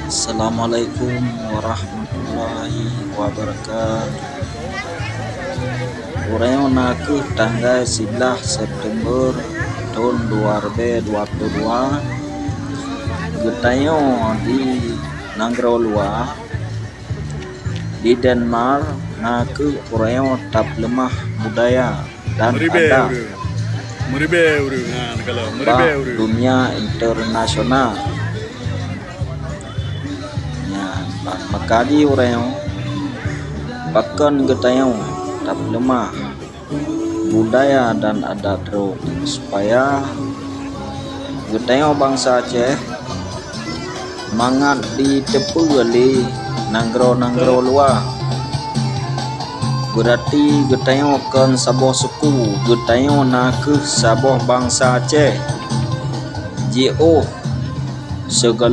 Assalamualaikum warahmatullahi wabarakatuh. Orang nak tanggal 11 September tahun 2022 getayo di Nanggro Luar di Denmark nak orang tap lemah budaya dan ada dunia internasional. Makadi orang bahkan getayo tak lemah budaya dan adat ro supaya getayo bangsa Aceh mangat di tepu gali nanggro luar berarti getayo kan saboh suku getayo nak saboh bangsa Aceh jo segala